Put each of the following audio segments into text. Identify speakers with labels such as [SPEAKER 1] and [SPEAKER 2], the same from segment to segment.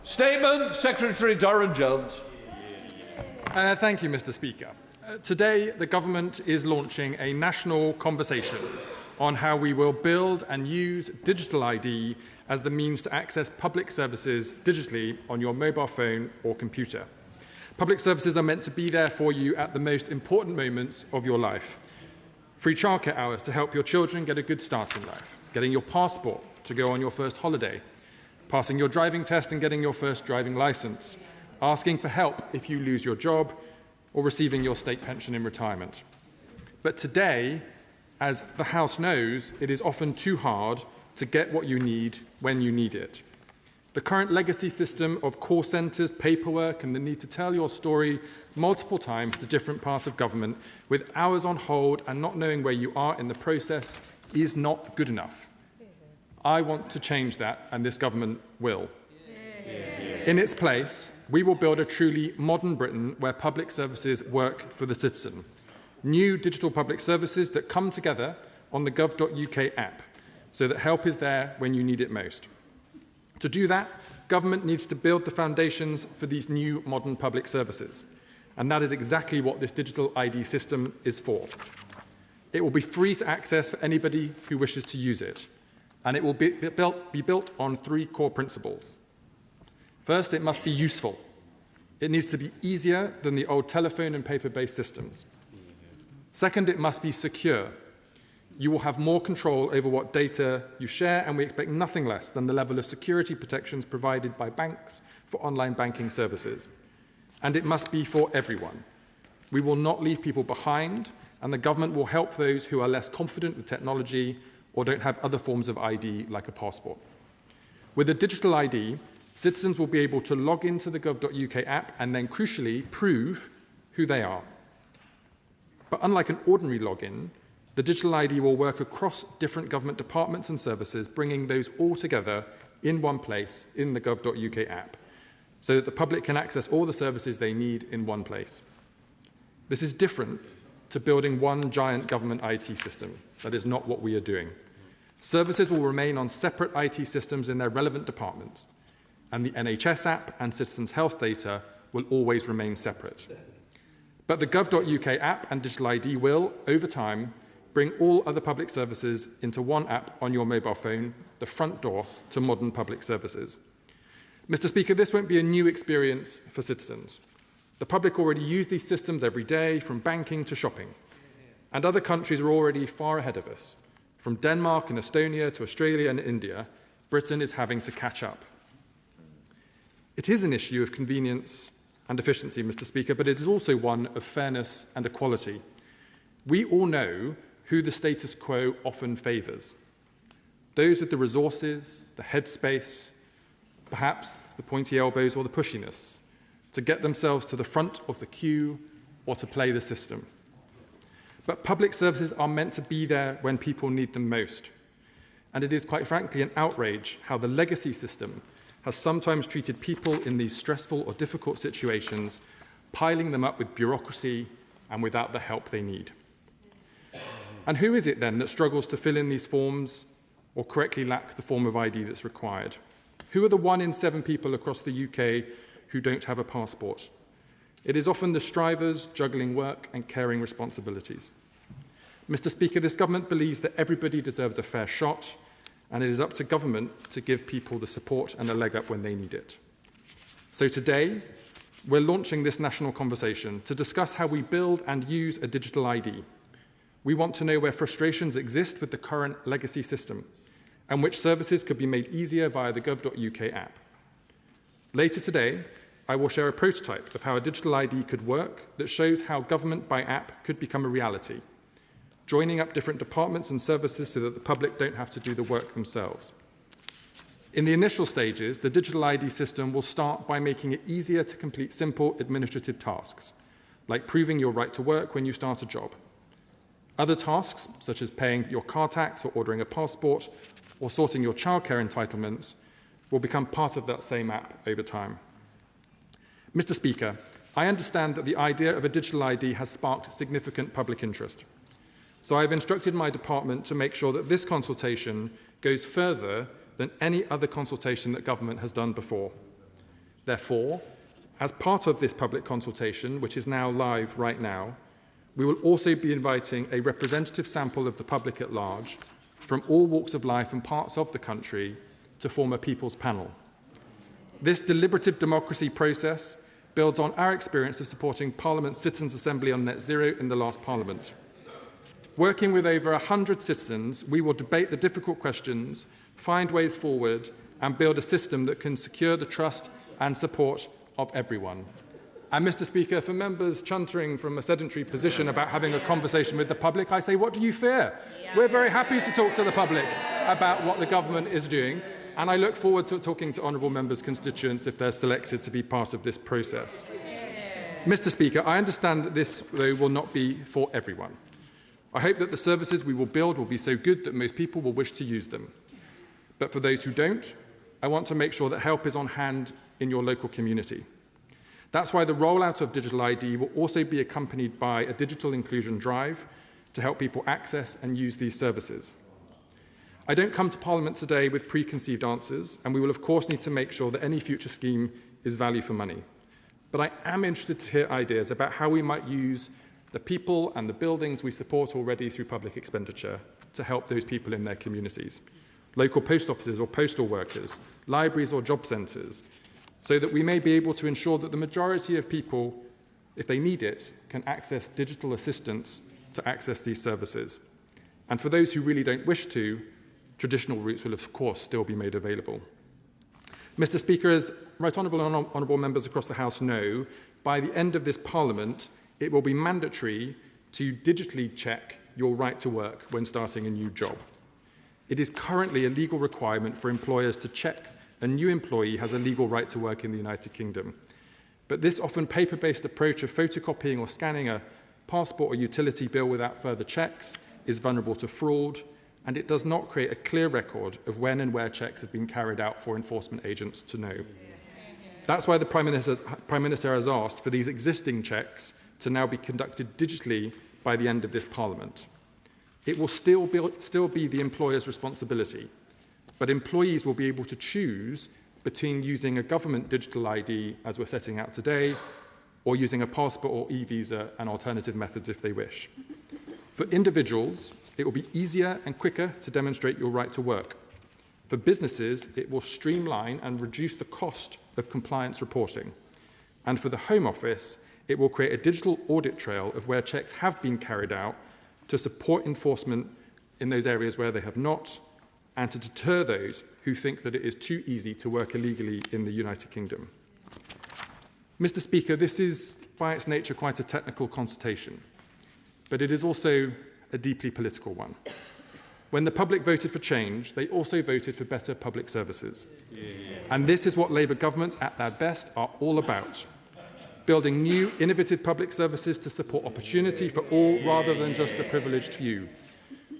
[SPEAKER 1] Statement, Secretary Darren Jones.
[SPEAKER 2] Thank you, Mr. Speaker. Today, the Government is launching a national conversation on how we will build and use digital ID as the means to access public services digitally on your mobile phone or computer. Public services are meant to be there for you at the most important moments of your life. Free childcare hours to help your children get a good start in life, getting your passport to go on your first holiday, passing your driving test and getting your first driving licence, asking for help if you lose your job, or receiving your state pension in retirement. But today, as the House knows, it is often too hard to get what you need when you need it. The current legacy system of call centres, paperwork and the need to tell your story multiple times to different parts of government with hours on hold and not knowing where you are in the process is not good enough. I want to change that, and this government will. In its place, we will build a truly modern Britain where public services work for the citizen. New digital public services that come together on the gov.uk app so that help is there when you need it most. To do that, government needs to build the foundations for these new modern public services. And that is exactly what this digital ID system is for. It will be free to access for anybody who wishes to use it. And it will be built on three core principles. First, it must be useful. It needs to be easier than the old telephone and paper-based systems. Second, it must be secure. You will have more control over what data you share, and we expect nothing less than the level of security protections provided by banks for online banking services. And it must be for everyone. We will not leave people behind, and the government will help those who are less confident with technology or don't have other forms of ID like a passport. With a digital ID, citizens will be able to log into the gov.uk app and then, crucially, prove who they are. But unlike an ordinary login, the digital ID will work across different government departments and services, bringing those all together in one place in the gov.uk app, so that the public can access all the services they need in one place. This is different to building one giant government IT system. That is not what we are doing. Services will remain on separate IT systems in their relevant departments, and the NHS app and citizens' health data will always remain separate. But the gov.uk app and digital ID will, over time, bring all other public services into one app on your mobile phone, the front door to modern public services. Mr. Speaker, this won't be a new experience for citizens. The public already use these systems every day, from banking to shopping. And other countries are already far ahead of us. From Denmark and Estonia to Australia and India, Britain is having to catch up. It is an issue of convenience and efficiency, Mr. Speaker, but it is also one of fairness and equality. We all know who the status quo often favours. Those with the resources, the headspace, perhaps the pointy elbows or the pushiness, to get themselves to the front of the queue or to play the system. But public services are meant to be there when people need them most. And it is, quite frankly, an outrage how the legacy system has sometimes treated people in these stressful or difficult situations, piling them up with bureaucracy and without the help they need. And who is it then that struggles to fill in these forms or correctly lack the form of ID that's required? Who are the 1 in 7 people across the UK who don't have a passport? It is often the strivers juggling work and caring responsibilities. Mr. Speaker, this government believes that everybody deserves a fair shot, and it is up to government to give people the support and a leg up when they need it. So today, we're launching this national conversation to discuss how we build and use a digital ID. We want to know where frustrations exist with the current legacy system and which services could be made easier via the gov.uk app. Later today, I will share a prototype of how a digital ID could work that shows how government by app could become a reality, joining up different departments and services so that the public don't have to do the work themselves. In the initial stages, the digital ID system will start by making it easier to complete simple administrative tasks, like proving your right to work when you start a job. Other tasks, such as paying your car tax or ordering a passport or sorting your childcare entitlements, will become part of that same app over time. Mr. Speaker, I understand that the idea of a digital ID has sparked significant public interest. So I have instructed my department to make sure that this consultation goes further than any other consultation that government has done before. Therefore, as part of this public consultation, which is now live right now, we will also be inviting a representative sample of the public at large from all walks of life and parts of the country to form a people's panel. This deliberative democracy process builds on our experience of supporting Parliament's Citizens' Assembly on Net Zero in the last Parliament. Working with over 100 citizens, we will debate the difficult questions, find ways forward, and build a system that can secure the trust and support of everyone. And Mr. Speaker, for members chuntering from a sedentary position about having a conversation with the public, I say, what do you fear? We're very happy to talk to the public about what the government is doing, and I look forward to talking to honourable members' constituents if they're selected to be part of this process. Mr. Speaker, I understand that this, though, will not be for everyone. I hope that the services we will build will be so good that most people will wish to use them. But for those who don't, I want to make sure that help is on hand in your local community. That's why the rollout of digital ID will also be accompanied by a digital inclusion drive to help people access and use these services. I don't come to Parliament today with preconceived answers, and we will of course need to make sure that any future scheme is value for money. But I am interested to hear ideas about how we might use the people and the buildings we support already through public expenditure to help those people in their communities. Local post offices or postal workers, libraries or job centres, so that we may be able to ensure that the majority of people, if they need it, can access digital assistance to access these services. And for those who really don't wish to, traditional routes will of course still be made available. Mr. Speaker, as right honourable members across the House know, by the end of this Parliament, it will be mandatory to digitally check your right to work when starting a new job. It is currently a legal requirement for employers to check a new employee has a legal right to work in the United Kingdom. But this often paper-based approach of photocopying or scanning a passport or utility bill without further checks is vulnerable to fraud, and it does not create a clear record of when and where checks have been carried out for enforcement agents to know. That's why the Prime Minister has asked for these existing checks to now be conducted digitally by the end of this Parliament. It will still be the employer's responsibility, but employees will be able to choose between using a government digital ID, as we're setting out today, or using a passport or e-visa and alternative methods if they wish. For individuals, it will be easier and quicker to demonstrate your right to work. For businesses, it will streamline and reduce the cost of compliance reporting. And for the Home Office, it will create a digital audit trail of where checks have been carried out to support enforcement in those areas where they have not, and to deter those who think that it is too easy to work illegally in the United Kingdom. Mr. Speaker, this is by its nature quite a technical consultation, but it is also a deeply political one. When the public voted for change, they also voted for better public services. And this is what Labour governments at their best are all about. Building new, innovative public services to support opportunity for all rather than just the privileged few.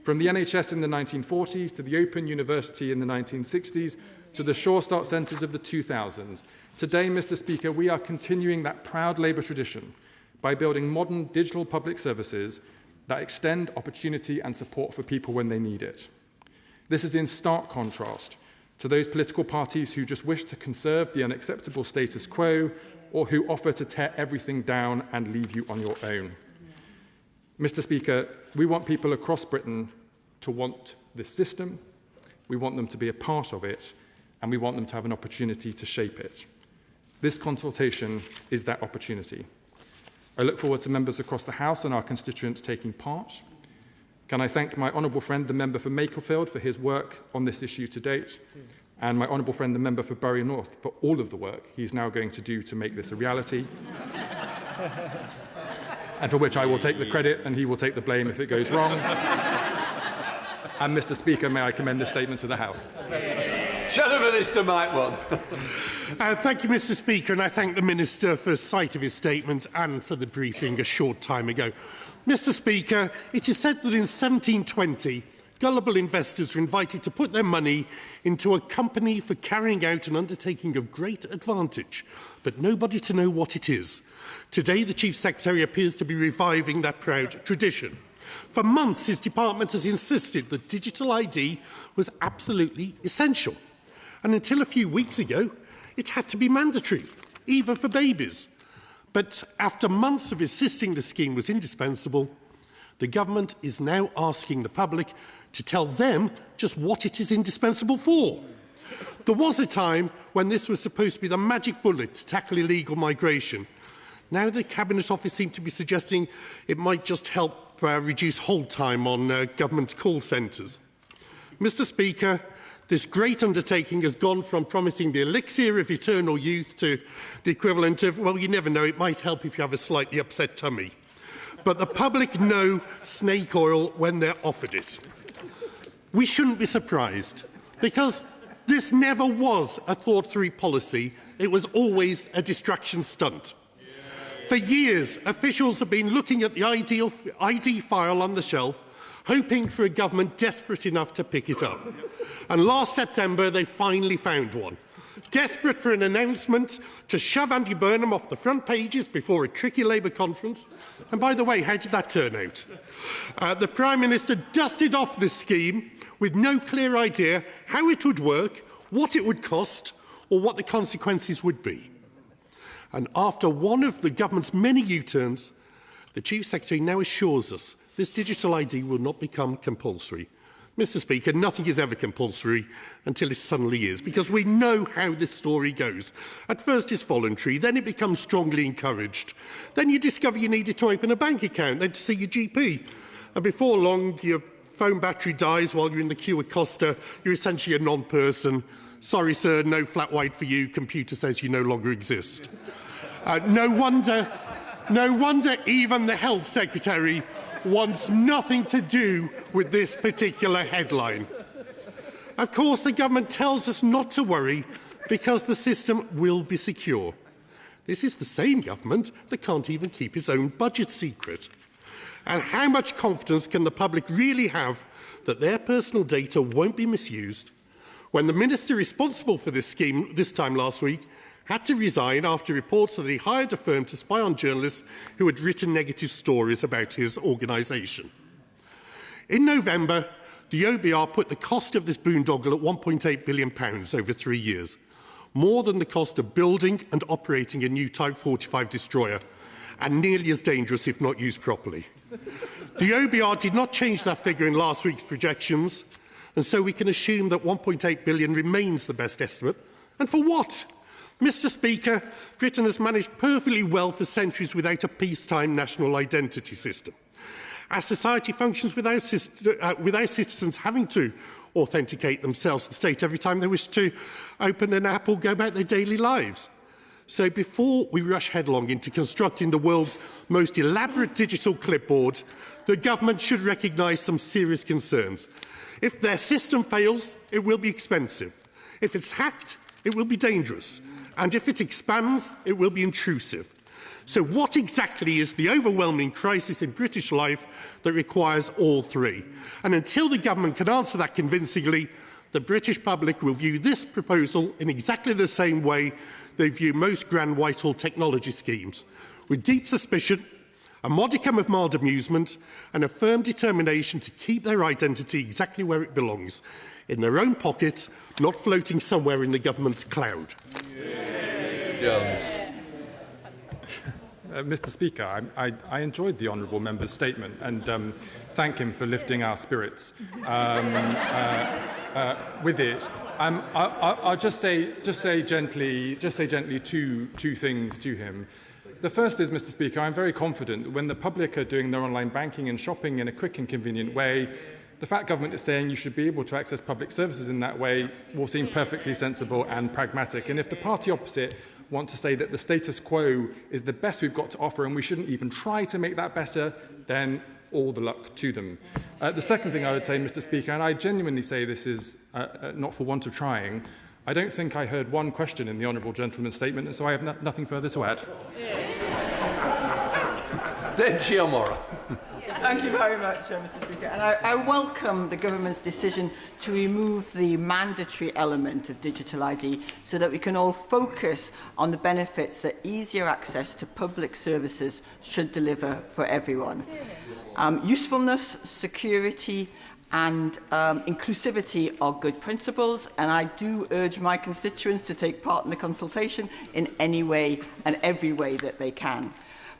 [SPEAKER 2] From the NHS in the 1940s to the Open University in the 1960s to the Sure Start centres of the 2000s. Today, Mr. Speaker, we are continuing that proud Labour tradition by building modern digital public services that extend opportunity and support for people when they need it. This is in stark contrast to those political parties who just wish to conserve the unacceptable status quo or who offer to tear everything down and leave you on your own. Mr. Speaker, we want people across Britain to want this system, we want them to be a part of it, and we want them to have an opportunity to shape it. This consultation is that opportunity. I look forward to members across the House and our constituents taking part. Can I thank my honourable friend, the member for Macclesfield, for his work on this issue to date, and my honourable friend, the member for Bury North, for all of the work he's now going to do to make this a reality. And for which I will take the credit and he will take the blame if it goes wrong. And Mr. Speaker, may I commend this statement to the House.
[SPEAKER 1] Shadow Minister Mike Watt.
[SPEAKER 3] Thank you, Mr. Speaker, and I thank the Minister for sight of his statement and for the briefing a short time ago. Mr. Speaker, it is said that in 1720, gullible investors were invited to put their money into a company for carrying out an undertaking of great advantage, but nobody to know what it is. Today, the Chief Secretary appears to be reviving that proud tradition. For months, his department has insisted that digital ID was absolutely essential. And until a few weeks ago, it had to be mandatory. even for babies. But after months of insisting the scheme was indispensable, the government is now asking the public to tell them just what it is indispensable for. There was a time when this was supposed to be the magic bullet to tackle illegal migration. Now the Cabinet Office seems to be suggesting it might just help reduce hold time on government call centres. Mr. Speaker, this great undertaking has gone from promising the elixir of eternal youth to the equivalent of, well, you never know, it might help if you have a slightly upset tummy. But the public know snake oil when they're offered it. We shouldn't be surprised, because this never was a thought-through policy. It was always a distraction stunt. For years, officials have been looking at the ID file on the shelf, hoping for a government desperate enough to pick it up. And last September, they finally found one. Desperate for an announcement to shove Andy Burnham off the front pages before a tricky Labour conference. And by the way, how did that turn out? The Prime Minister dusted off this scheme with no clear idea how it would work, what it would cost, or what the consequences would be. And after one of the government's many U-turns, the Chief Secretary now assures us this digital ID will not become compulsory. Mr. Speaker, nothing is ever compulsory until it suddenly is, because we know how this story goes. At first it's voluntary, then it becomes strongly encouraged. Then you discover you needed to open a bank account, then to see your GP. And before long, your phone battery dies while you're in the queue at Costa. You're essentially a non-person. Sorry, sir, no flat white for you. Computer says you no longer exist. No wonder even the Health Secretary wants nothing to do with this particular headline. Of course, the government tells us not to worry because the system will be secure. This is the same government that can't even keep its own budget secret. And how much confidence can the public really have that their personal data won't be misused when the minister responsible for this scheme this time last week had to resign after reports that he hired a firm to spy on journalists who had written negative stories about his organisation? In November, the OBR put the cost of this boondoggle at £1.8 billion over 3 years, more than the cost of building and operating a new Type 45 destroyer, and nearly as dangerous if not used properly. The OBR did not change that figure in last week's projections, and so we can assume that £1.8 billion remains the best estimate. And for what? Mr. Speaker, Britain has managed perfectly well for centuries without a peacetime national identity system. Our society functions without citizens having to authenticate themselves to the state every time they wish to open an app or go about their daily lives. So before we rush headlong into constructing the world's most elaborate digital clipboard, the government should recognise some serious concerns. If their system fails, it will be expensive. If it's hacked, it will be dangerous. And if it expands, it will be intrusive. So what exactly is the overwhelming crisis in British life that requires all three? And until the government can answer that convincingly, the British public will view this proposal in exactly the same way they view most grand Whitehall technology schemes, with deep suspicion, a modicum of mild amusement, and a firm determination to keep their identity exactly where it belongs, in their own pocket, not floating somewhere in the government's cloud.
[SPEAKER 2] Mr. Speaker, I enjoyed the honourable member's statement and thank him for lifting our spirits with it. I'll just say gently two things to him. The first is, Mr. Speaker, I'm very confident that when the public are doing their online banking and shopping in a quick and convenient way, the fact government is saying you should be able to access public services in that way will seem perfectly sensible and pragmatic. And if the party opposite want to say that the status quo is the best we've got to offer and we shouldn't even try to make that better, then all the luck to them. The second thing I would say, Mr. Speaker, and I genuinely say this is not for want of trying, I don't think I heard one question in the honourable gentleman's statement, and so I have nothing further to add.
[SPEAKER 1] Onwurah.
[SPEAKER 4] Thank you very much, Mr. Speaker. And I welcome the government's decision to remove the mandatory element of digital ID so that we can all focus on the benefits that easier access to public services should deliver for everyone. Usefulness, security and inclusivity are good principles, and I do urge my constituents to take part in the consultation in any way and every way that they can.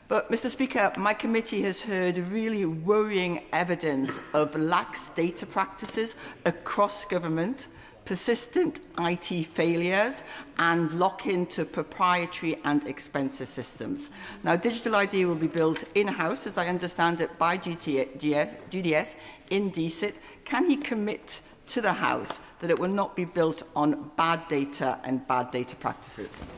[SPEAKER 4] But, Mr. Speaker, my committee has heard really worrying evidence of lax data practices across government, persistent IT failures, and lock-in to proprietary and expensive systems. Now, digital ID will be built in-house, as I understand it, by GDS in DCIT. Can he commit to the House that it will not be built on bad data and bad data practices?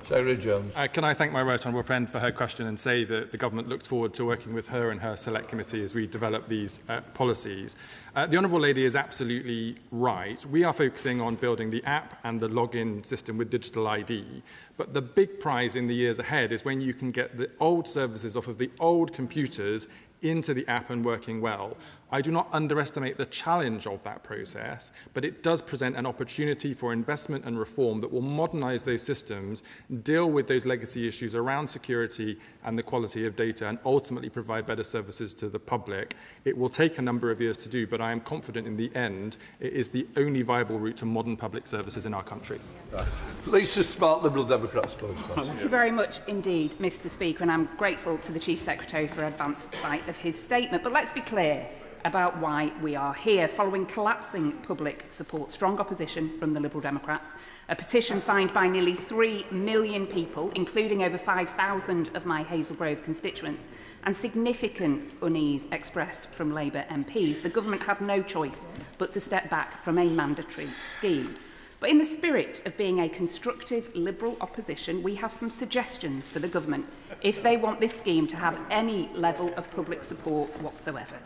[SPEAKER 1] Secretary Jones.
[SPEAKER 2] Can I thank my right honourable friend for her question and say that the government looks forward to working with her and her select committee as we develop these policies. The honourable lady is absolutely right. We are focusing on building the app and the login system with digital ID. But the big prize in the years ahead is when you can get the old services off of the old computers into the app and working well. I do not underestimate the challenge of that process, but it does present an opportunity for investment and reform that will modernise those systems, deal with those legacy issues around security and the quality of data, and ultimately provide better services to the public. It will take a number of years to do, but I am confident in the end it is the only viable route to modern public services in our country.
[SPEAKER 1] Right. Lisa Smart, Liberal Democrats.
[SPEAKER 5] Thank you very much indeed, Mr. Speaker, and I'm grateful to the Chief Secretary for advance sight of his statement. But let's be clear about why we are here. Following collapsing public support, strong opposition from the Liberal Democrats, a petition signed by nearly 3 million people, including over 5,000 of my Hazel constituents, and significant unease expressed from Labour MPs, the government had no choice but to step back from a mandatory scheme. But in the spirit of being a constructive Liberal opposition, we have some suggestions for the government if they want this scheme to have any level of public support whatsoever.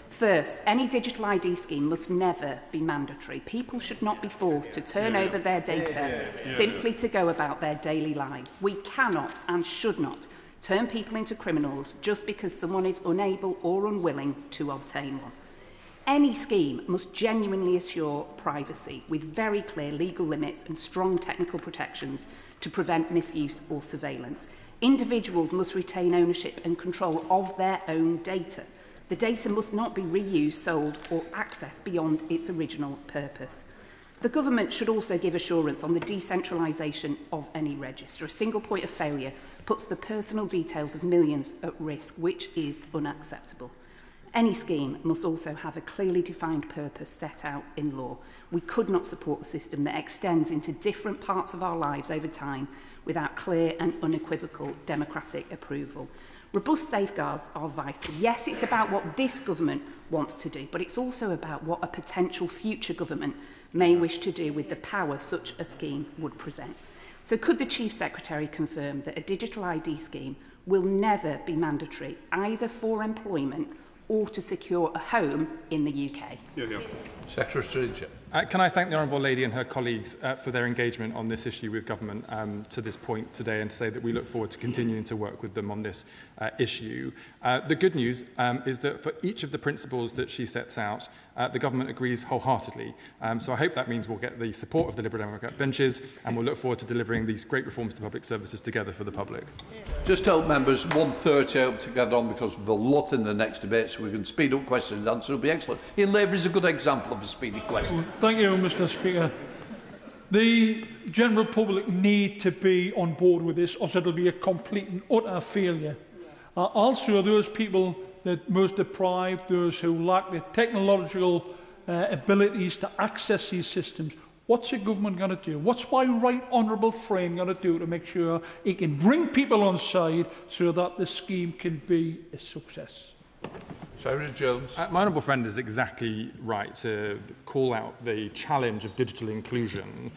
[SPEAKER 5] First, any digital ID scheme must never be mandatory. People should not be forced to turn over their data simply to go about their daily lives. We cannot and should not turn people into criminals just because someone is unable or unwilling to obtain one. Any scheme must genuinely assure privacy with very clear legal limits and strong technical protections to prevent misuse or surveillance. Individuals must retain ownership and control of their own data. The data must not be reused, sold or accessed beyond its original purpose. The government should also give assurance on the decentralisation of any register. A single point of failure puts the personal details of millions at risk, which is unacceptable. Any scheme must also have a clearly defined purpose set out in law. We could not support a system that extends into different parts of our lives over time without clear and unequivocal democratic approval. Robust safeguards are vital. Yes, it's about what this government wants to do, but it's also about what a potential future government may wish to do with the power such a scheme would present. So could the Chief Secretary confirm that a digital ID scheme will never be mandatory, either for employment or to secure a home in the UK?
[SPEAKER 1] Secretary.
[SPEAKER 2] Can I thank the Honourable Lady and her colleagues for their engagement on this issue with government to this point today, and say that we look forward to continuing to work with them on this issue. The good news is that for each of the principles that she sets out, the government agrees wholeheartedly. So I hope that means we'll get the support of the Liberal Democrat benches, and we'll look forward to delivering these great reforms to public services together for the public.
[SPEAKER 1] Just help members, 1:30 out to get on because we've a lot in the next debate, so we can speed up questions and answer. It'll be excellent. Ian Lavery is a good example of a speedy question.
[SPEAKER 6] Thank you, Mr. Speaker. The general public need to be on board with this, or it'll be a complete and utter failure. Also, those people that most deprived, those who lack the technological abilities to access these systems, what's the government going to do? What's my right honourable friend going to do to make sure he can bring people on side so that the scheme can be a success?
[SPEAKER 1] Secretary Jones.
[SPEAKER 2] My honourable friend is exactly right to call out the challenge of digital inclusion.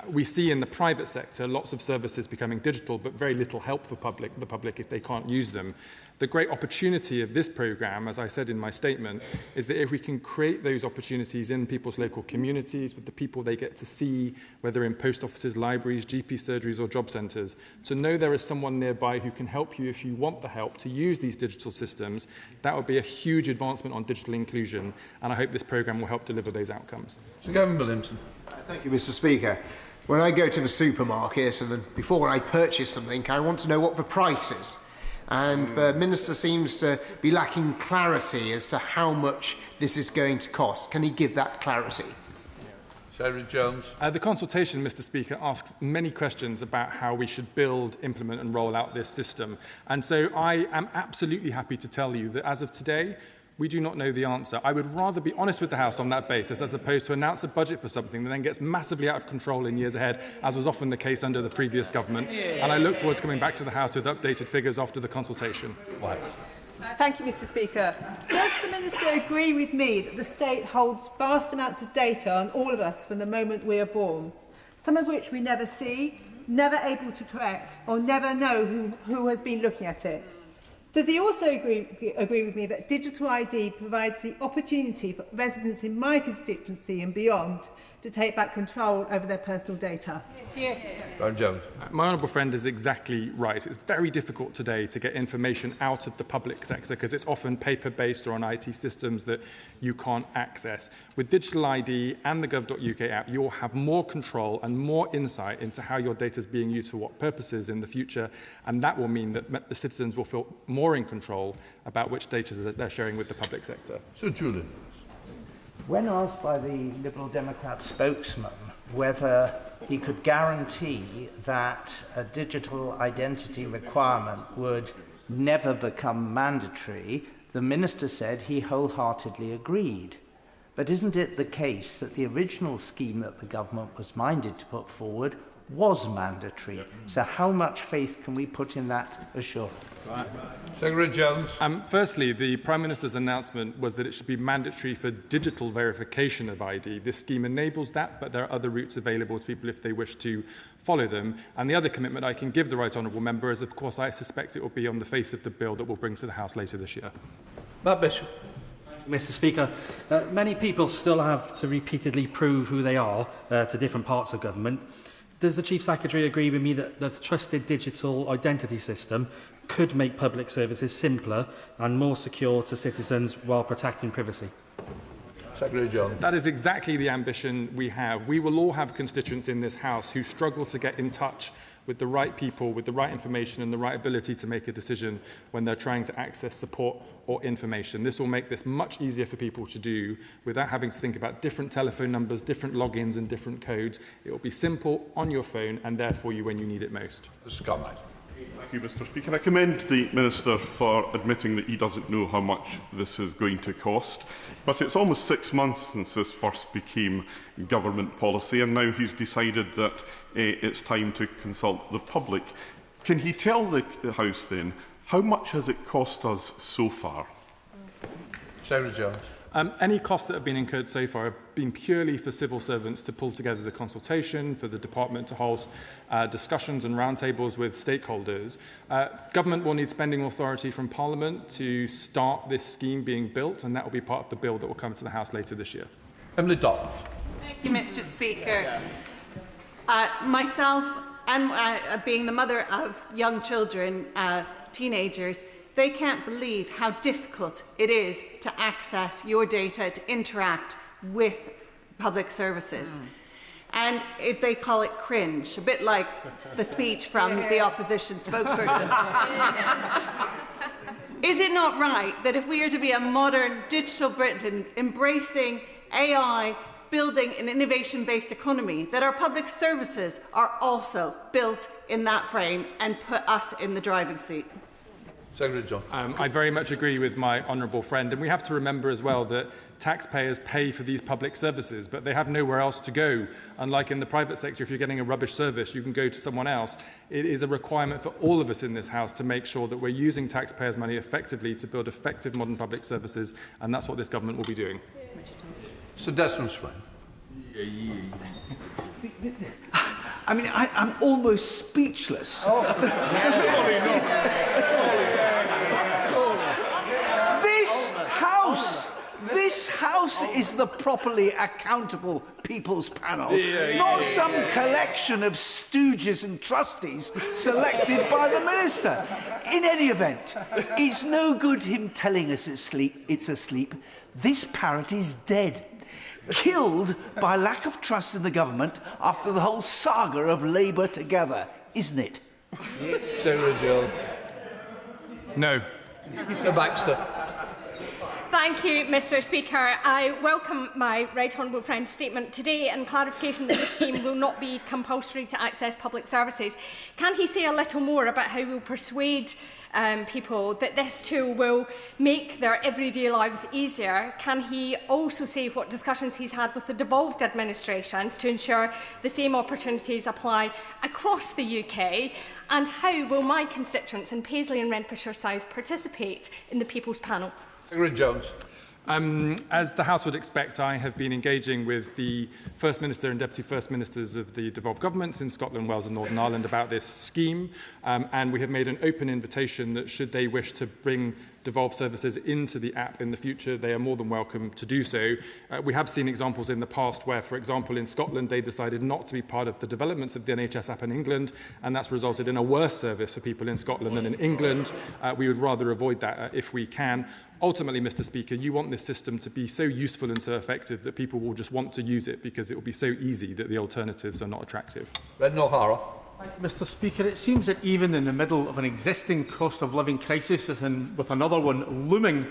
[SPEAKER 2] We see in the private sector lots of services becoming digital, but very little help for the public if they can't use them. The great opportunity of this programme, as I said in my statement, is that if we can create those opportunities in people's local communities, with the people they get to see, whether in post offices, libraries, GP surgeries or job centres, to know there is someone nearby who can help you if you want the help to use these digital systems, that would be a huge advancement on digital inclusion, and I hope this programme will help deliver those outcomes.
[SPEAKER 1] Sir Gavin Williamson.
[SPEAKER 7] Thank you, Mr. Speaker. When I go to the supermarket and before I purchase something, I want to know what the price is. And the Minister seems to be lacking clarity as to how much this is going to cost. Can he give that clarity?
[SPEAKER 1] Sarah Jones.
[SPEAKER 2] The consultation, Mr. Speaker, asks many questions about how we should build, implement and roll out this system. And so I am absolutely happy to tell you that as of today, we do not know the answer. I would rather be honest with the House on that basis as opposed to announce a budget for something that then gets massively out of control in years ahead, as was often the case under the previous government. And I look forward to coming back to the House with updated figures after the consultation.
[SPEAKER 8] Thank you, Mr. Speaker. Does the Minister agree with me that the state holds vast amounts of data on all of us from the moment we are born, some of which we never see, never able to correct, or never know who has been looking at it? Does he also agree with me that digital ID provides the opportunity for residents in my constituency and beyond to take back control over their personal data?
[SPEAKER 2] My honourable friend is exactly right. It's very difficult today to get information out of the public sector because it's often paper-based or on IT systems that you can't access. With digital ID and the gov.uk app, you'll have more control and more insight into how your data is being used for what purposes in the future, and that will mean that the citizens will feel more in control about which data that they're sharing with the public sector.
[SPEAKER 1] So, Julian.
[SPEAKER 9] When asked by the Liberal Democrat spokesman whether he could guarantee that a digital identity requirement would never become mandatory, the Minister said he wholeheartedly agreed. But isn't it the case that the original scheme that the government was minded to put forward was mandatory? So how much faith can we put in that assurance?
[SPEAKER 1] Secretary Jones.
[SPEAKER 2] Firstly, the Prime Minister's announcement was that it should be mandatory for digital verification of ID. This scheme enables that, but there are other routes available to people if they wish to follow them. And the other commitment I can give the Right Honourable Member is, of course, I suspect it will be on the face of the bill that we'll bring to the House later this year.
[SPEAKER 1] Matt Bishop.
[SPEAKER 10] Mr. Speaker, many people still have to repeatedly prove who they are to different parts of government. Does the Chief Secretary agree with me that the trusted digital identity system could make public services simpler and more secure to citizens while protecting privacy?
[SPEAKER 1] Secretary Jones.
[SPEAKER 2] That is exactly the ambition we have. We will all have constituents in this House who struggle to get in touch with the right people, with the right information and the right ability to make a decision when they're trying to access support or information. This will make this much easier for people to do without having to think about different telephone numbers, different logins and different codes. It will be simple on your phone and there for you when you need it most.
[SPEAKER 1] Carmichael.
[SPEAKER 11] Thank you, Mr. Speaker. I commend the Minister for admitting that he doesn't know how much this is going to cost. But it's almost 6 months since this first became government policy, and now he's decided that it's time to consult the public. Can he tell the House then, how much has it cost us so far?
[SPEAKER 1] Sarah Jones.
[SPEAKER 2] Any costs that have been incurred so far have been purely for civil servants to pull together the consultation, for the department to hold discussions and roundtables with stakeholders. Government will need spending authority from Parliament to start this scheme being built, and that will be part of the bill that will come to the House later this year.
[SPEAKER 1] Emily Dodd.
[SPEAKER 12] Thank you, Mr. Speaker. Myself, and being the mother of young children, teenagers, they can't believe how difficult it is to access your data, to interact with public services. And they call it cringe, a bit like the speech from the opposition spokesperson. Is it not right that if we are to be a modern digital Britain embracing AI, building an innovation-based economy, that our public services are also built in that frame and put us in the driving seat?
[SPEAKER 1] Secretary John.
[SPEAKER 2] I very much agree with my honourable friend, and we have to remember as well that taxpayers pay for these public services, but they have nowhere else to go. Unlike in the private sector, if you're getting a rubbish service, you can go to someone else. It is a requirement for all of us in this House to make sure that we're using taxpayers' money effectively to build effective modern public services, and that's what this government will be doing.
[SPEAKER 1] Sir Desmond Swayne.
[SPEAKER 13] I mean, I'm almost speechless. This House is the properly accountable People's Panel, not some collection of stooges and trustees selected by the Minister. In any event, it's no good him telling us it's asleep. This parrot is dead. Killed by lack of trust in the government after the whole saga of Labour together, isn't it?
[SPEAKER 1] Sarah Jones.
[SPEAKER 2] No.
[SPEAKER 1] Baxter.
[SPEAKER 14] Thank you, Mr Speaker. I welcome my right honourable friend's statement today and clarification that the scheme will not be compulsory to access public services. Can he say a little more about how he will persuade people that this tool will make their everyday lives easier? Can he also say what discussions he's had with the devolved administrations to ensure the same opportunities apply across the UK? And how will my constituents in Paisley and Renfrewshire South participate in the People's Panel?
[SPEAKER 1] Secretary Jones.
[SPEAKER 2] As the House would expect, I have been engaging with the First Minister and Deputy First Ministers of the devolved governments in Scotland, Wales and Northern Ireland about this scheme, and we have made an open invitation that should they wish to bring devolved services into the app in the future, they are more than welcome to do so. We have seen examples in the past where, for example, in Scotland, they decided not to be part of the developments of the NHS app in England, and that's resulted in a worse service for people in Scotland than in England. We would rather avoid that if we can. Ultimately, Mr Speaker, you want this system to be so useful and so effective that people will just want to use it because it will be so easy that the alternatives are not attractive.
[SPEAKER 1] Brendan O'Hara.
[SPEAKER 15] Mr Speaker, it seems that even in the middle of an existing cost of living crisis and with another one looming,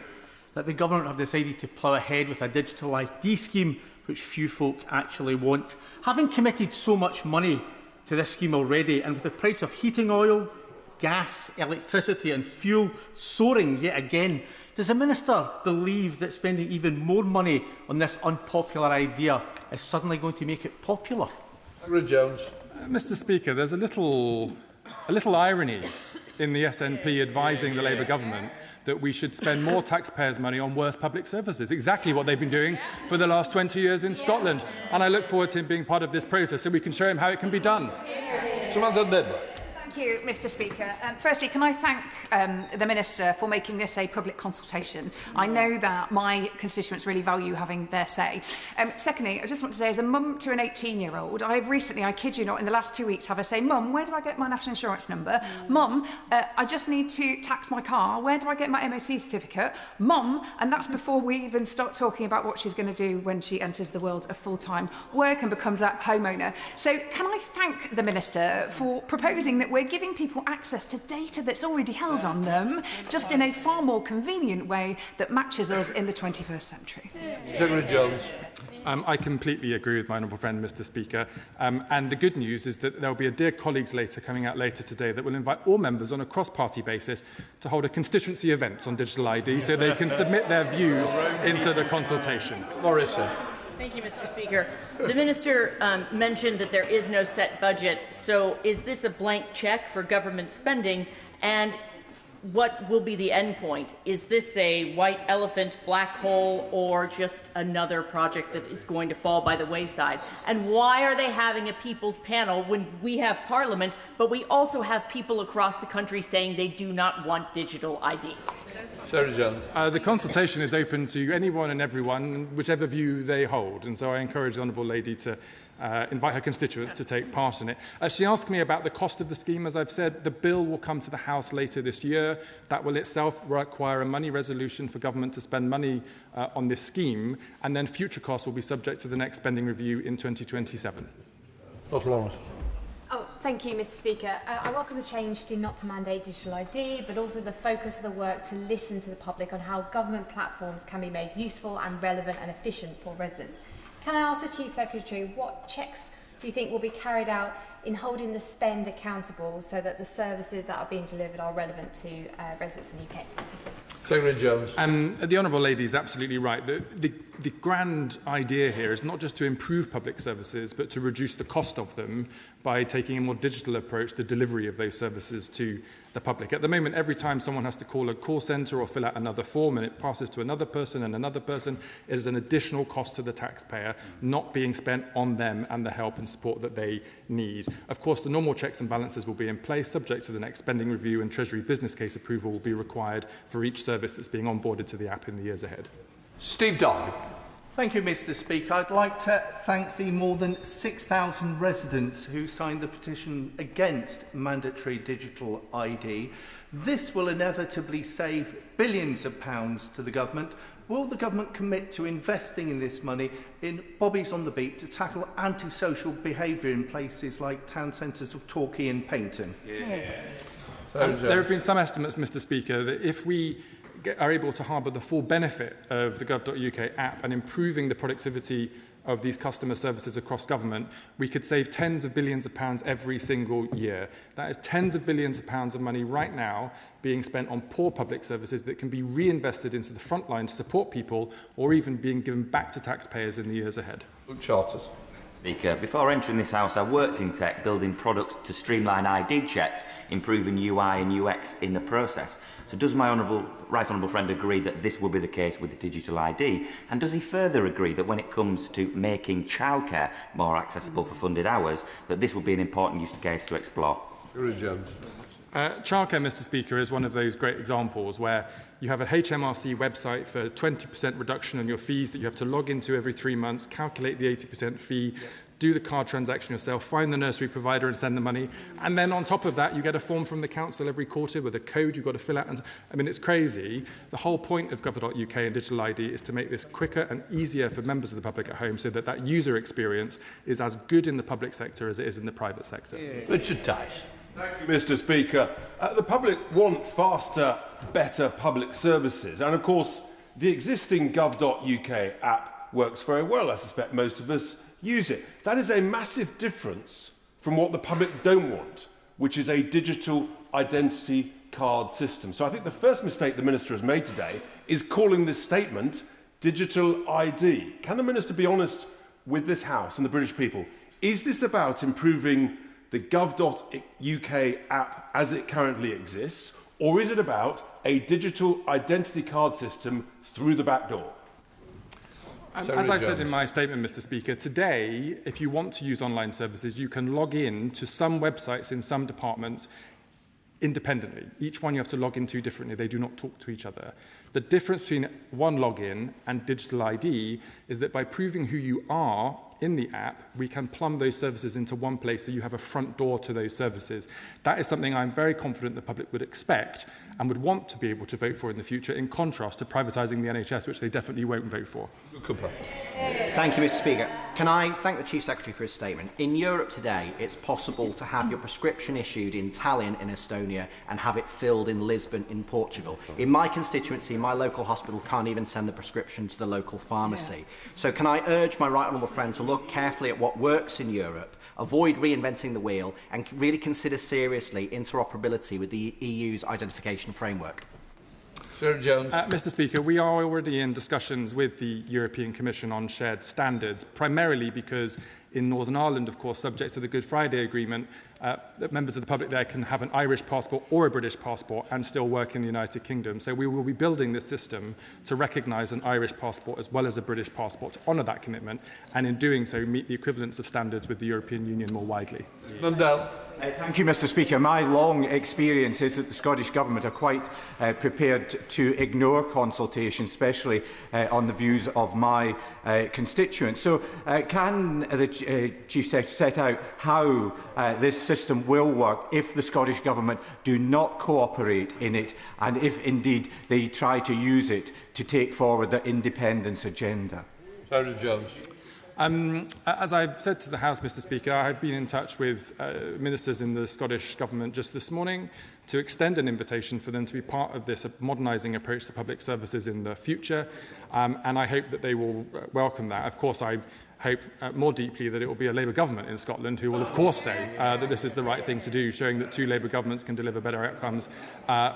[SPEAKER 15] that the Government have decided to plough ahead with a digital ID scheme which few folk actually want. Having committed so much money to this scheme already, and with the price of heating oil, gas, electricity and fuel soaring yet again, does the Minister believe that spending even more money on this unpopular idea is suddenly going to make it popular?
[SPEAKER 1] Secretary Jones.
[SPEAKER 2] Mr Speaker, there's a little irony in the SNP advising the Labour government that we should spend more taxpayers' money on worse public services, exactly what they've been doing for the last 20 years in Scotland. And I look forward to him being part of this process so we can show him how it can be done.
[SPEAKER 1] Samantha Nibber.
[SPEAKER 16] Thank you, Mr Speaker. Firstly, can I thank the Minister for making this a public consultation? I know that my constituents really value having their say. Secondly, I just want to say, as a mum to an 18-year-old, I've recently, I kid you not, in the last 2 weeks, have her say, Mum, where do I get my national insurance number? Mum, I just need to tax my car. Where do I get my MOT certificate? Mum, and that's before we even start talking about what she's going to do when she enters the world of full-time work and becomes a homeowner. So can I thank the Minister for proposing that we're giving people access to data that's already held on them, just in a far more convenient way that matches us in the 21st century.
[SPEAKER 1] Secretary Jones.
[SPEAKER 2] I completely agree with my honourable friend, Mr Speaker. And the good news is that there will be a Dear Colleagues later coming out later today that will invite all members on a cross-party basis to hold a constituency event on digital ID so they can submit their views into the consultation.
[SPEAKER 1] Morrison.
[SPEAKER 17] Thank you, Mr Speaker. The Minister mentioned that there is no set budget, so is this a blank cheque for government spending, and what will be the end point? Is this a white elephant, black hole, or just another project that is going to fall by the wayside? And why are they having a People's Panel when we have Parliament, but we also have people across the country saying they do not want digital ID?
[SPEAKER 2] The consultation is open to anyone and everyone, whichever view they hold, and so I encourage the Honourable Lady to invite her constituents to take part in it. She asked me about the cost of the scheme. As I've said, the bill will come to the House later this year. That will itself require a money resolution for government to spend money on this scheme, and then future costs will be subject to the next spending review in 2027.
[SPEAKER 1] Dr. Lawrence.
[SPEAKER 18] Oh, thank you, Mr Speaker. I welcome the change to not to mandate digital ID, but also the focus of the work to listen to the public on how government platforms can be made useful and relevant and efficient for residents. Can I ask the Chief Secretary what checks do you think will be carried out in holding the spend accountable so that the services that are being delivered are relevant to residents in the UK?
[SPEAKER 1] Secretary Jones.
[SPEAKER 2] The Honourable Lady is absolutely right. The grand idea here is not just to improve public services, but to reduce the cost of them by taking a more digital approach to delivery of those services to the public. At the moment, every time someone has to call a call centre or fill out another form and it passes to another person and another person, it is an additional cost to the taxpayer not being spent on them and the help and support that they need. Of course, the normal checks and balances will be in place, subject to the next spending review, and Treasury business case approval will be required for each service that's being onboarded to the app in the years ahead.
[SPEAKER 1] Steve Darley.
[SPEAKER 9] Thank you, Mr Speaker. I'd like to thank the more than 6,000 residents who signed the petition against mandatory digital ID. This will inevitably save billions of pounds to the government. Will the government commit to investing in this money in bobbies on the beat to tackle antisocial behaviour in places like town centres of Torquay and Paignton?
[SPEAKER 2] There have been some estimates, Mr. Speaker, that if we are able to harbour the full benefit of the gov.uk app and improving the productivity of these customer services across government, we could save tens of billions of pounds every single year. That is tens of billions of pounds of money right now being spent on poor public services that can be reinvested into the front line to support people, or even being given back to taxpayers in the years ahead.
[SPEAKER 1] Charters.
[SPEAKER 19] Speaker, before entering this House, I worked in tech, building products to streamline ID checks, improving UI and UX in the process. So does my right honourable friend agree that this will be the case with the digital ID? And does he further agree that when it comes to making childcare more accessible for funded hours, that this will be an important use case to explore?
[SPEAKER 2] Childcare, Mr. Speaker, is one of those great examples where you have a HMRC website for 20% reduction on your fees that you have to log into every 3 months, calculate the 80% fee, do the card transaction yourself, find the nursery provider and send the money. And then on top of that, you get a form from the council every quarter with a code you've got to fill out. And I mean, it's crazy. The whole point of gov.uk and digital ID is to make this quicker and easier for members of the public at home so that that user experience is as good in the public sector as it is in the private sector.
[SPEAKER 1] Richard Tice.
[SPEAKER 20] Thank you, Mr. Speaker. The public want faster, better public services. And of course, the existing gov.uk app works very well. I suspect most of us use it. That is a massive difference from what the public don't want, which is a digital identity card system. So I think the first mistake the Minister has made today is calling this statement digital ID. Can the Minister be honest with this House and the British people? Is this about improving the gov.uk app as it currently exists, or is it about a digital identity card system through the back door?
[SPEAKER 2] As I said in my statement, Mr. Speaker, today, if you want to use online services, you can log in to some websites in some departments independently. Each one you have to log into differently. They do not talk to each other. The difference between one login and digital ID is that by proving who you are in the app, we can plumb those services into one place so you have a front door to those services. That is something I'm very confident the public would expect and would want to be able to vote for in the future, in contrast to privatising the NHS, which they definitely won't vote for.
[SPEAKER 21] Thank you, Mr. Speaker. Can I thank the Chief Secretary for his statement? In Europe today, it's possible to have your prescription issued in Tallinn in Estonia and have it filled in Lisbon in Portugal. In my constituency, my local hospital can't even send the prescription to the local pharmacy. So can I urge my right honourable friend to look carefully at what works in Europe, avoid reinventing the wheel, and really consider seriously interoperability with the EU's identification framework?
[SPEAKER 2] Mr. Speaker, we are already in discussions with the European Commission on shared standards, primarily because in Northern Ireland, of course, subject to the Good Friday Agreement, members of the public there can have an Irish passport or a British passport and still work in the United Kingdom. So we will be building this system to recognise an Irish passport as well as a British passport to honour that commitment, and in doing so meet the equivalence of standards with the European Union more widely.
[SPEAKER 22] Thank you, Mr. Speaker. My long experience is that the Scottish Government are quite prepared to ignore consultation, especially on the views of my constituents. So can the Chief Secretary set out how this system will work if the Scottish Government do not cooperate in it, and if indeed they try to use it to take forward their independence agenda?
[SPEAKER 1] Senator Jones.
[SPEAKER 2] As I said to the House, Mr. Speaker, I have been in touch with ministers in the Scottish Government just this morning to extend an invitation for them to be part of this modernising approach to public services in the future, and I hope that they will welcome that. Of course, I hope more deeply that it will be a Labour government in Scotland who will, of course, say that this is the right thing to do, showing that two Labour governments can deliver better outcomes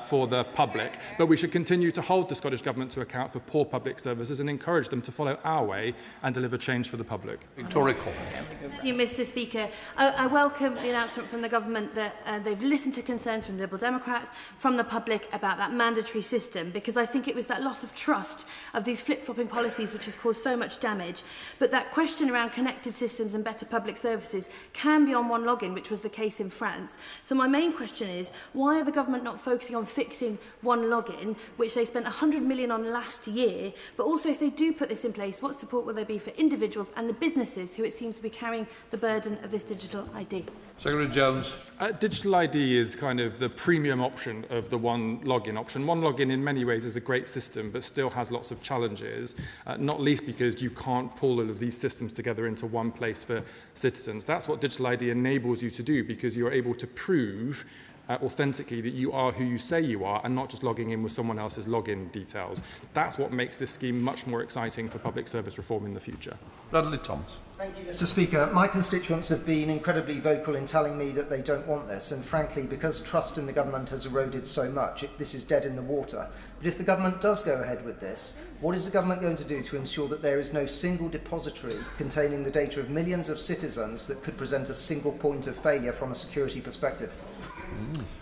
[SPEAKER 2] for the public. But we should continue to hold the Scottish Government to account for poor public services and encourage them to follow our way and deliver change for the public.
[SPEAKER 1] Victoria Cole.
[SPEAKER 23] Thank you, Mr. Speaker. I welcome the announcement from the government that they've listened to concerns from the Liberal Democrats, from the public about that mandatory system, because I think it was that loss of trust of these flip-flopping policies which has caused so much damage. But that question around connected systems and better public services can be on one login, which was the case in France. So my main question is, why are the government not focusing on fixing one login, which they spent 100 million on last year? But also, if they do put this in place, what support will there be for individuals and the businesses who it seems to be carrying the burden of this digital ID?
[SPEAKER 1] Secretary Jones.
[SPEAKER 2] Digital ID is kind of the premium option of the one login option. One login in many ways is a great system, but still has lots of challenges, not least because you can't pull all of these systems together into one place for citizens. That's what digital ID enables you to do, because you're able to prove authentically that you are who you say you are and not just logging in with someone else's login details. That's what makes this scheme much more exciting for public service reform in the future.
[SPEAKER 1] Bradley Thomas.
[SPEAKER 3] Thank you, Mr. Speaker. My constituents have been incredibly vocal in telling me that they don't want this, and frankly, because trust in the government has eroded so much, this is dead in the water. But if the government does go ahead with this, what is the government going to do to ensure that there is no single depository containing the data of millions of citizens that could present a single point of failure from a security perspective?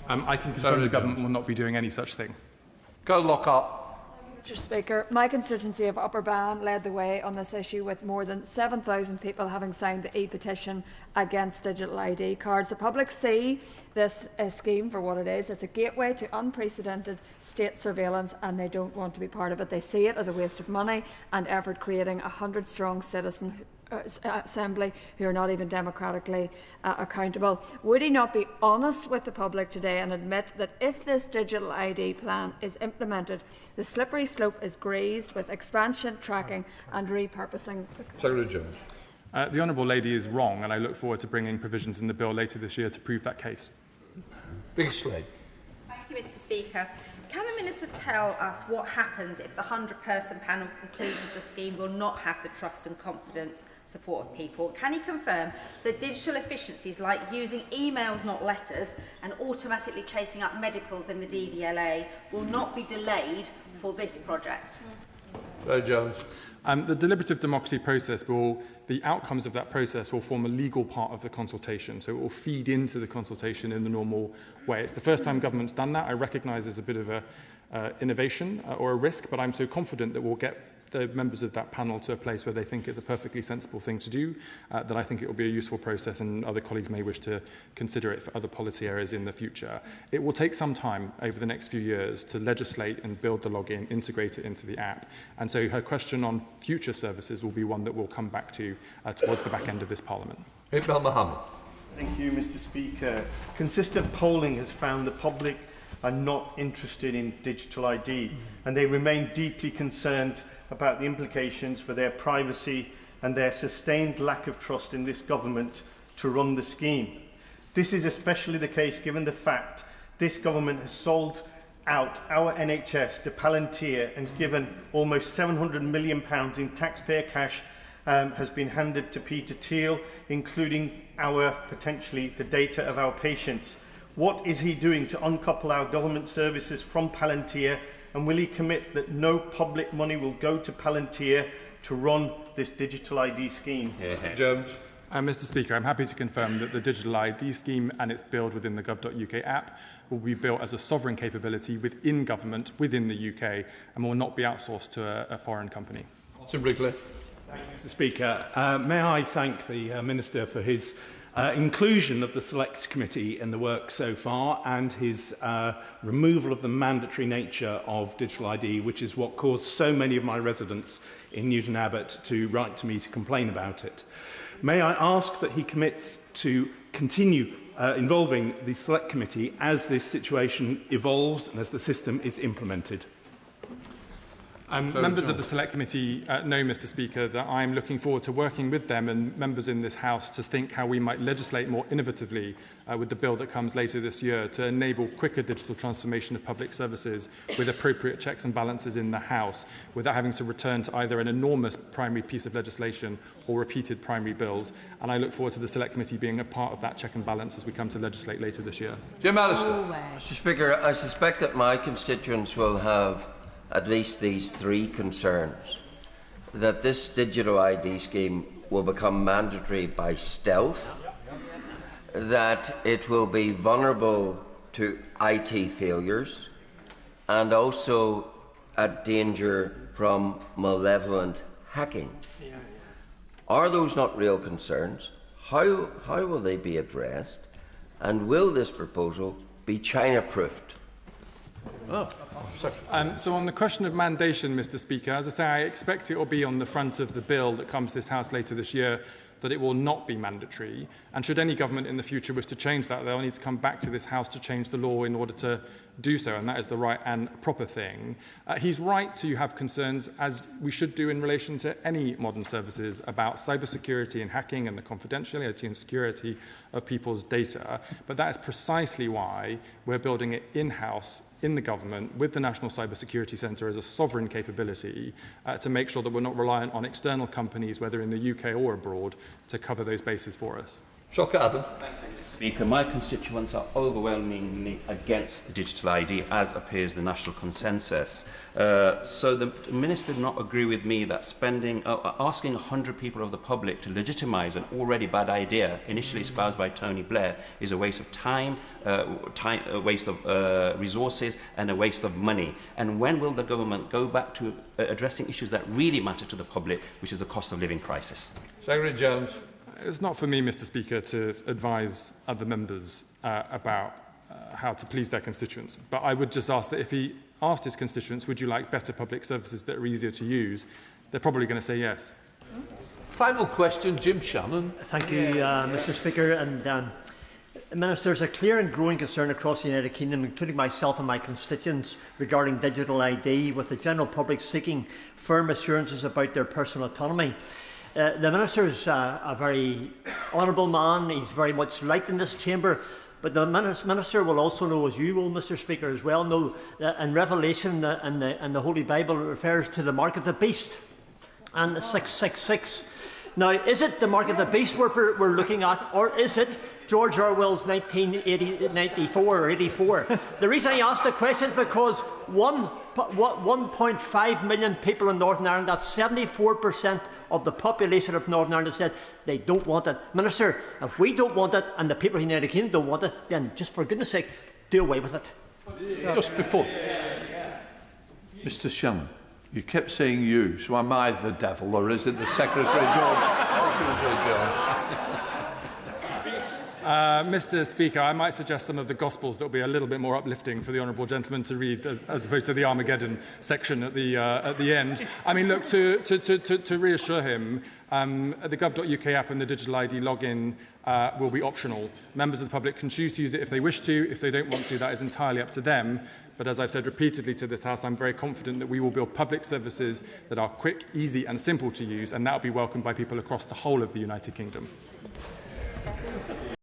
[SPEAKER 2] I can confirm the government will not be doing any such thing.
[SPEAKER 1] Go Lockhart.
[SPEAKER 4] Mr. Speaker, my constituency of Upper Bann led the way on this issue with more than 7,000 people having signed the e-petition against digital ID cards. The public see this scheme for what it is. It's a gateway to unprecedented state surveillance and they don't want to be part of it. They see it as a waste of money and effort, creating a 100-strong citizen assembly who are not even democratically accountable. Would he not be honest with the public today and admit that if this digital ID plan is implemented, the slippery slope is grazed with expansion, tracking and repurposing?
[SPEAKER 1] Secretary Jones.
[SPEAKER 2] The Honourable Lady is wrong, and I look forward to bringing provisions in the bill later this year to prove that case.
[SPEAKER 1] Big Slade.
[SPEAKER 5] Thank you, Mr. Speaker. Can the Minister tell us what happens if the 100-person panel concludes that the scheme will not have the trust and confidence support of people? Can he confirm that digital efficiencies like using emails, not letters, and automatically chasing up medicals in the DVLA will not be delayed for this project?
[SPEAKER 1] Jones.
[SPEAKER 2] The deliberative democracy process the outcomes of that process will form a legal part of the consultation, so it will feed into the consultation in the normal way. It's the first time government's done that. I recognise there's a bit of a innovation or a risk, but I'm so confident that we'll get the members of that panel to a place where they think it's a perfectly sensible thing to do, that I think it will be a useful process and other colleagues may wish to consider it for other policy areas in the future. It will take some time over the next few years to legislate and build the login, integrate it into the app. And so her question on future services will be one that we'll come back to towards the back end of this Parliament.
[SPEAKER 1] Iqbal Mohammed.
[SPEAKER 24] Thank you, Mr. Speaker. Consistent polling has found the public are not interested in digital ID and they remain deeply concerned about the implications for their privacy and their sustained lack of trust in this government to run the scheme. This is especially the case given the fact this government has sold out our NHS to Palantir and given almost £700 million in taxpayer cash has been handed to Peter Thiel, including potentially the data of our patients. What is he doing to uncouple our government services from Palantir, and will he commit that no public money will go to Palantir to run this digital ID scheme?
[SPEAKER 1] Jones.
[SPEAKER 2] Mr. Speaker, I'm happy to confirm that the digital ID scheme and its build within the gov.uk app will be built as a sovereign capability within government, within the UK, and will not be outsourced to a foreign company.
[SPEAKER 1] Mr. Brickley.
[SPEAKER 15] Thank you, Mr. Speaker. May I thank the Minister for his inclusion of the Select Committee in the work so far and his removal of the mandatory nature of digital ID, which is what caused so many of my residents in Newton Abbot to write to me to complain about it. May I ask that he commits to continue involving the Select Committee as this situation evolves and as the system is implemented?
[SPEAKER 2] Members of the Select Committee know, Mr. Speaker, that I'm looking forward to working with them and members in this House to think how we might legislate more innovatively with the bill that comes later this year to enable quicker digital transformation of public services with appropriate checks and balances in the House without having to return to either an enormous primary piece of legislation or repeated primary bills. And I look forward to the Select Committee being a part of that check and balance as we come to legislate later this year.
[SPEAKER 1] Jim Alistair.
[SPEAKER 25] Mr. Speaker, I suspect that my constituents will have at least these three concerns: that this digital ID scheme will become mandatory by stealth, that it will be vulnerable to IT failures, and also at danger from malevolent hacking. Are those not real concerns? How will they be addressed? And will this proposal be China-proofed?
[SPEAKER 2] So on the question of mandation, Mr. Speaker, as I say, I expect it will be on the front of the bill that comes to this House later this year. that it will not be mandatory. And should any government in the future wish to change that, they'll need to come back to this House to change the law in order to do so, and that is the right and proper thing. He's right to have concerns, as we should do in relation to any modern services, about cybersecurity and hacking and the confidentiality and security of people's data. But that is precisely why we're building it in-house in the government with the National Cybersecurity Centre as a sovereign capability to make sure that we're not reliant on external companies, whether in the UK or abroad, to cover those bases for us.
[SPEAKER 1] Shocker, Adam.
[SPEAKER 6] Speaker, my constituents are overwhelmingly against digital ID, as appears the national consensus. So the Minister did not agree with me that asking 100 people of the public to legitimise an already bad idea, initially espoused by Tony Blair, is a waste of time, a waste of resources and a waste of money. And when will the government go back to addressing issues that really matter to the public, which is the cost of living crisis?
[SPEAKER 1] Secretary Jones.
[SPEAKER 2] It's not for me, Mr. Speaker, to advise other members about how to please their constituents. But I would just ask that if he asked his constituents, would you like better public services that are easier to use, they're probably going to say yes.
[SPEAKER 1] Final question, Jim Shannon.
[SPEAKER 7] Thank you, Mr. Speaker. And Minister, there's a clear and growing concern across the United Kingdom, including myself and my constituents, regarding digital ID, with the general public seeking firm assurances about their personal autonomy. The Minister is a very honourable man. He's very much liked in this chamber. But the Minister will also know, as you will, Mr. Speaker, as well know, that in Revelation and the Holy Bible, it refers to the mark of the beast and 666. Now, is it the mark of the beast we're looking at, or is it George Orwell's 1994 or 84? The reason I ask the question is because 1.5 million people in Northern Ireland, that's 74% of the population of Northern Ireland, said they don't want it. Minister, if we don't want it and the people in the United Kingdom don't want it, then just for goodness sake, do away with it.
[SPEAKER 1] Just before. Mr. Shannon, you kept saying you, so am I the devil, or is it the Secretary Jones?
[SPEAKER 2] Mr. Speaker, I might suggest some of the Gospels that will be a little bit more uplifting for the honourable gentleman to read, as opposed to the Armageddon section at the end. I mean, look, to reassure him, the gov.uk app and the digital ID login will be optional. Members of the public can choose to use it if they wish to. If they don't want to, that is entirely up to them. But as I've said repeatedly to this House, I'm very confident that we will build public services that are quick, easy and simple to use, and that will be welcomed by people across the whole of the United Kingdom.